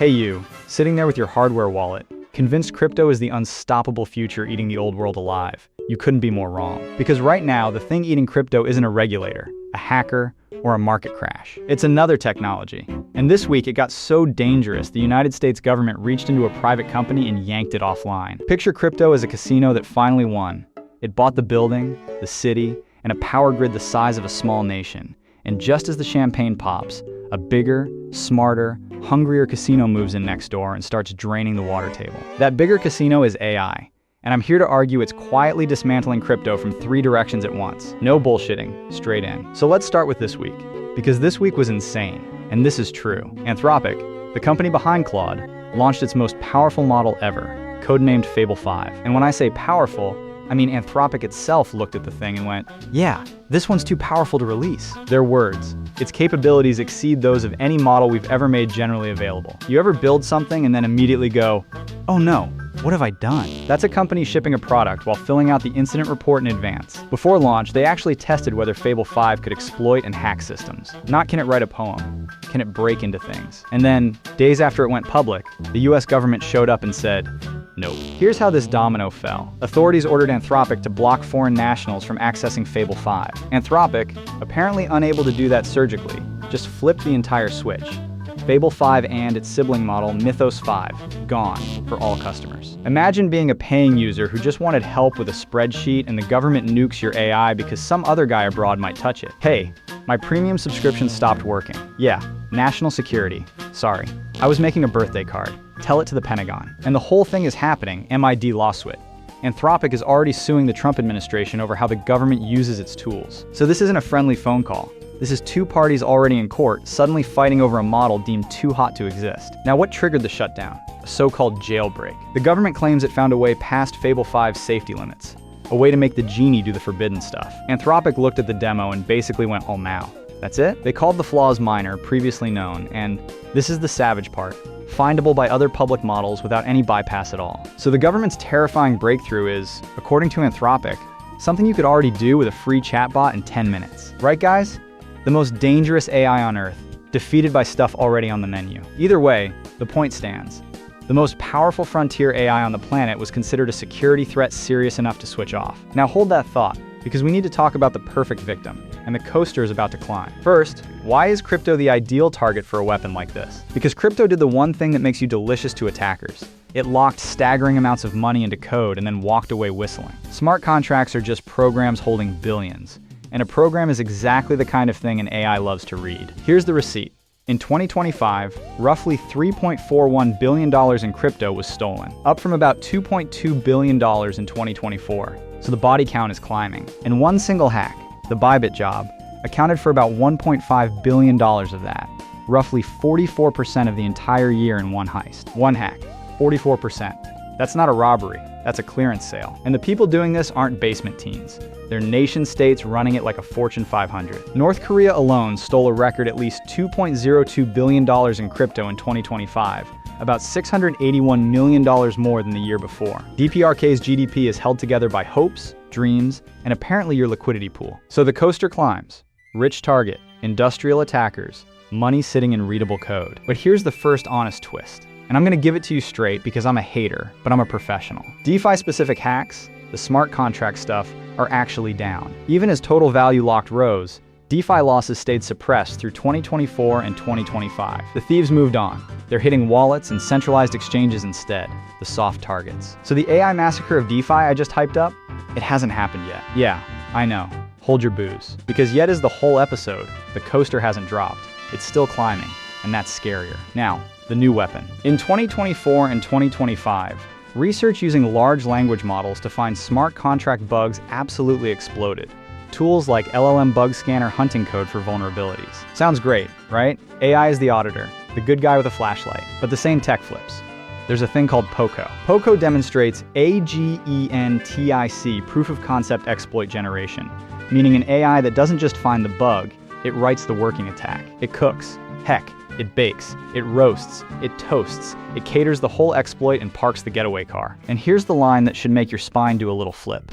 Hey you, sitting there with your hardware wallet, convinced crypto is the unstoppable future eating the old world alive. You couldn't be more wrong. Because right now, the thing eating crypto isn't a regulator, a hacker, or a market crash. It's another technology. And this week, it got so dangerous, the United States government reached into a private company and yanked it offline. Picture crypto as a casino that finally won. It bought the building, the city, and a power grid the size of a small nation. And just as the champagne pops, a bigger, smarter, hungrier casino moves in next door and starts draining the water table. That bigger casino is AI. And I'm here to argue it's quietly dismantling crypto from 3 directions at once. No bullshitting, straight in. So let's start with this week, because this week was insane. And this is true. Anthropic, the company behind Claude, launched its most powerful model ever, codenamed Fable 5. And when I say powerful, I mean Anthropic itself looked at the thing and went, yeah, this one's too powerful to release. Their words. Its capabilities exceed those of any model we've ever made generally available. You ever build something and then immediately go, oh no, what have I done? That's a company shipping a product while filling out the incident report in advance. Before launch, they actually tested whether Fable 5 could exploit and hack systems. Not can it write a poem, can it break into things? And then, days after it went public, the US government showed up and said, nope. Here's how this domino fell. Authorities ordered Anthropic to block foreign nationals from accessing Fable 5. Anthropic, apparently unable to do that surgically, just flipped the entire switch. Fable 5 and its sibling model, Mythos 5, gone for all customers. Imagine being a paying user who just wanted help with a spreadsheet and the government nukes your AI because some other guy abroad might touch it. Hey, my premium subscription stopped working. Yeah, national security. Sorry. I was making a birthday card. Tell it to the Pentagon. And the whole thing is happening, MID lawsuit. Anthropic is already suing the Trump administration over how the government uses its tools. So this isn't a friendly phone call. This is 2 parties already in court, suddenly fighting over a model deemed too hot to exist. Now what triggered the shutdown? A so-called jailbreak. The government claims it found a way past Fable 5's safety limits. A way to make the genie do the forbidden stuff. Anthropic looked at the demo and basically went, oh now. That's it? They called the flaws minor, previously known, and this is the savage part. Findable by other public models without any bypass at all. So the government's terrifying breakthrough is, according to Anthropic, something you could already do with a free chatbot in 10 minutes. Right guys? The most dangerous AI on Earth, defeated by stuff already on the menu. Either way, the point stands. The most powerful frontier AI on the planet was considered a security threat serious enough to switch off. Now hold that thought, because we need to talk about the perfect victim, and the coaster is about to climb. First, why is crypto the ideal target for a weapon like this? Because crypto did the one thing that makes you delicious to attackers. It locked staggering amounts of money into code and then walked away whistling. Smart contracts are just programs holding billions. And a program is exactly the kind of thing an AI loves to read. Here's the receipt. In 2025, roughly $3.41 billion in crypto was stolen, up from about $2.2 billion in 2024. So the body count is climbing. And one single hack, the Bybit job, accounted for about $1.5 billion of that, roughly 44% of the entire year in one heist. One hack, 44%. That's not a robbery, that's a clearance sale. And the people doing this aren't basement teens. They're nation states running it like a Fortune 500. North Korea alone stole a record at least $2.02 billion in crypto in 2025, about $681 million more than the year before. DPRK's GDP is held together by hopes, dreams, and apparently your liquidity pool. So the coaster climbs. Rich target, industrial attackers, money sitting in readable code. But here's the first honest twist. And I'm gonna give it to you straight because I'm a hater, but I'm a professional. DeFi-specific hacks, the smart contract stuff, are actually down. Even as total value locked rose, DeFi losses stayed suppressed through 2024 and 2025. The thieves moved on. They're hitting wallets and centralized exchanges instead, the soft targets. So the AI massacre of DeFi I just hyped up, it hasn't happened yet. Yeah, I know. Hold your booze. Because yet as the whole episode, the coaster hasn't dropped. It's still climbing, and that's scarier. Now, the new weapon. In 2024 and 2025, research using large language models to find smart contract bugs absolutely exploded. Tools like LLM bug scanner hunting code for vulnerabilities. Sounds great, right? AI is the auditor, the good guy with a flashlight, but the same tech flips. There's a thing called POCO. POCO demonstrates AGENTIC, proof of concept exploit generation, meaning an AI that doesn't just find the bug, it writes the working attack. It cooks. Heck, it bakes, it roasts, it toasts, it caters the whole exploit and parks the getaway car. And here's the line that should make your spine do a little flip.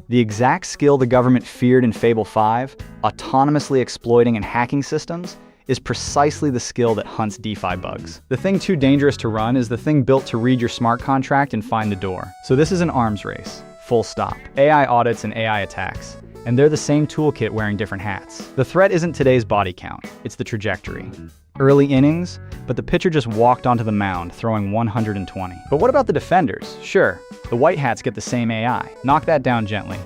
The exact skill the government feared in Fable 5, autonomously exploiting and hacking systems, is precisely the skill that hunts DeFi bugs. The thing too dangerous to run is the thing built to read your smart contract and find the door. So this is an arms race, full stop. AI audits and AI attacks. And they're the same toolkit wearing different hats. The threat isn't today's body count, it's the trajectory. Early innings, but the pitcher just walked onto the mound, throwing 120. But what about the defenders? Sure, the white hats get the same AI. Knock that down gently.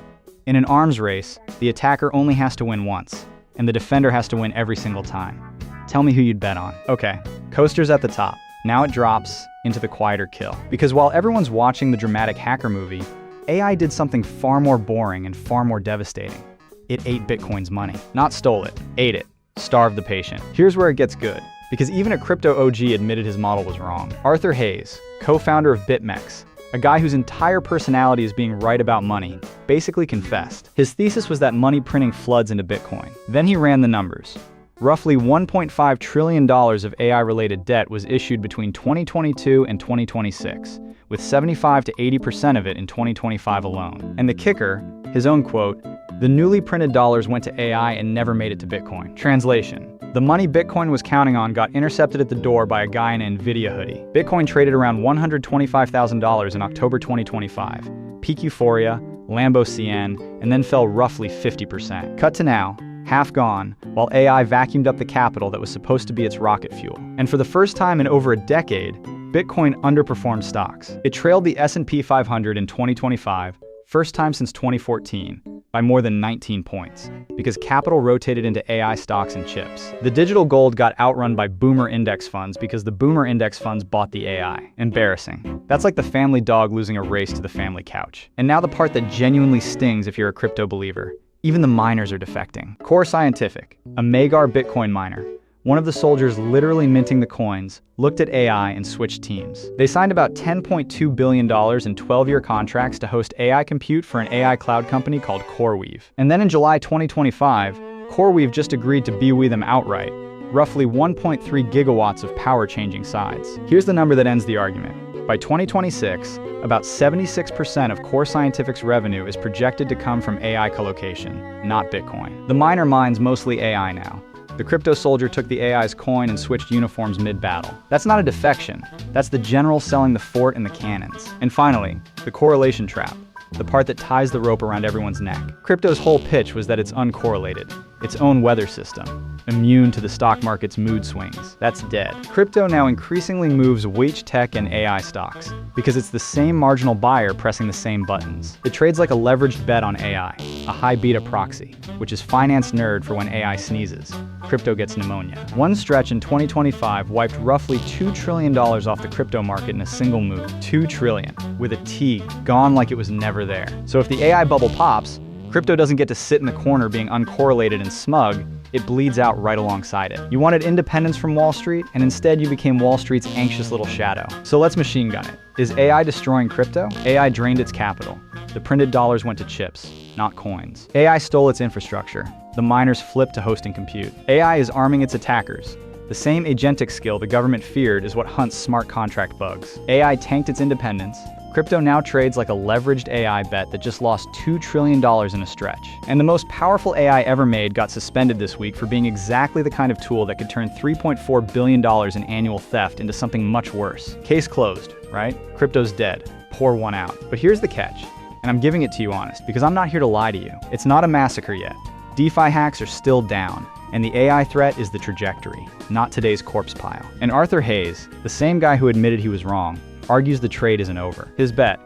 In an arms race, the attacker only has to win once, and the defender has to win every single time. Tell me who you'd bet on. Okay, coaster's at the top. Now it drops into the quieter kill. Because while everyone's watching the dramatic hacker movie, AI did something far more boring and far more devastating. It ate Bitcoin's money. Not stole it, ate it. Starved the patient. Here's where it gets good, because even a crypto OG admitted his model was wrong. Arthur Hayes, co-founder of BitMEX, a guy whose entire personality is being right about money, basically confessed. His thesis was that money printing floods into Bitcoin. Then he ran the numbers. Roughly $1.5 trillion of AI-related debt was issued between 2022 and 2026, with 75 to 80% of it in 2025 alone. And the kicker, his own quote, "The newly printed dollars went to AI and never made it to Bitcoin." Translation: the money Bitcoin was counting on got intercepted at the door by a guy in an Nvidia hoodie. Bitcoin traded around $125,000 in October 2025. Peak euphoria, Lambo CN, and then fell roughly 50%. Cut to now, half gone, while AI vacuumed up the capital that was supposed to be its rocket fuel. And for the first time in over a decade, Bitcoin underperformed stocks. It trailed the S&P 500 in 2025, first time since 2014, by more than 19 points, because capital rotated into AI stocks and chips. The digital gold got outrun by boomer index funds because the boomer index funds bought the AI. Embarrassing. That's like the family dog losing a race to the family couch. And now the part that genuinely stings if you're a crypto believer. Even the miners are defecting. Core Scientific, a Magar Bitcoin miner, one of the soldiers literally minting the coins, looked at AI and switched teams. They signed about $10.2 billion in 12-year contracts to host AI compute for an AI cloud company called CoreWeave. And then in July 2025, CoreWeave just agreed to BOE them outright, roughly 1.3 gigawatts of power changing sides. Here's the number that ends the argument. By 2026, about 76% of Core Scientific's revenue is projected to come from AI colocation, not Bitcoin. The miner mines mostly AI now. The crypto soldier took the AI's coin and switched uniforms mid-battle. That's not a defection. That's the general selling the fort and the cannons. And finally, the correlation trap, the part that ties the rope around everyone's neck. Crypto's whole pitch was that it's uncorrelated, its own weather system, immune to the stock market's mood swings. That's dead. Crypto now increasingly moves wage tech and AI stocks because it's the same marginal buyer pressing the same buttons. It trades like a leveraged bet on AI, a high beta proxy, which is finance nerd for when AI sneezes. Crypto gets pneumonia. One stretch in 2025 wiped roughly $2 trillion off the crypto market in a single move. $2 trillion, with a T, gone like it was never there. So if the AI bubble pops, crypto doesn't get to sit in the corner being uncorrelated and smug, it bleeds out right alongside it. You wanted independence from Wall Street, and instead you became Wall Street's anxious little shadow. So let's machine gun it. Is AI destroying crypto? AI drained its capital. The printed dollars went to chips, not coins. AI stole its infrastructure. The miners flipped to hosting compute. AI is arming its attackers. The same agentic skill the government feared is what hunts smart contract bugs. AI tanked its independence. Crypto now trades like a leveraged AI bet that just lost $2 trillion in a stretch. And the most powerful AI ever made got suspended this week for being exactly the kind of tool that could turn $3.4 billion in annual theft into something much worse. Case closed, right? Crypto's dead. Pour one out. But here's the catch, and I'm giving it to you honest, because I'm not here to lie to you. It's not a massacre yet. DeFi hacks are still down, and the AI threat is the trajectory, not today's corpse pile. And Arthur Hayes, the same guy who admitted he was wrong, argues the trade isn't over. His bet: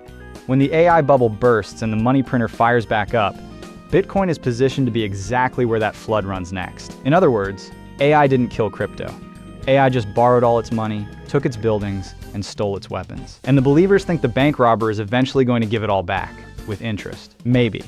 when the AI bubble bursts and the money printer fires back up, Bitcoin is positioned to be exactly where that flood runs next. In other words, AI didn't kill crypto. AI just borrowed all its money, took its buildings, and stole its weapons. And the believers think the bank robber is eventually going to give it all back, with interest. Maybe.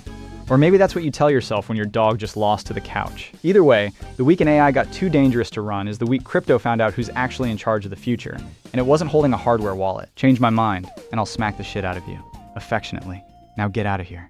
Or maybe that's what you tell yourself when your dog just lost to the couch. Either way, the week an AI got too dangerous to run is the week crypto found out who's actually in charge of the future. And it wasn't holding a hardware wallet. Change my mind, and I'll smack the shit out of you. Affectionately. Now get out of here.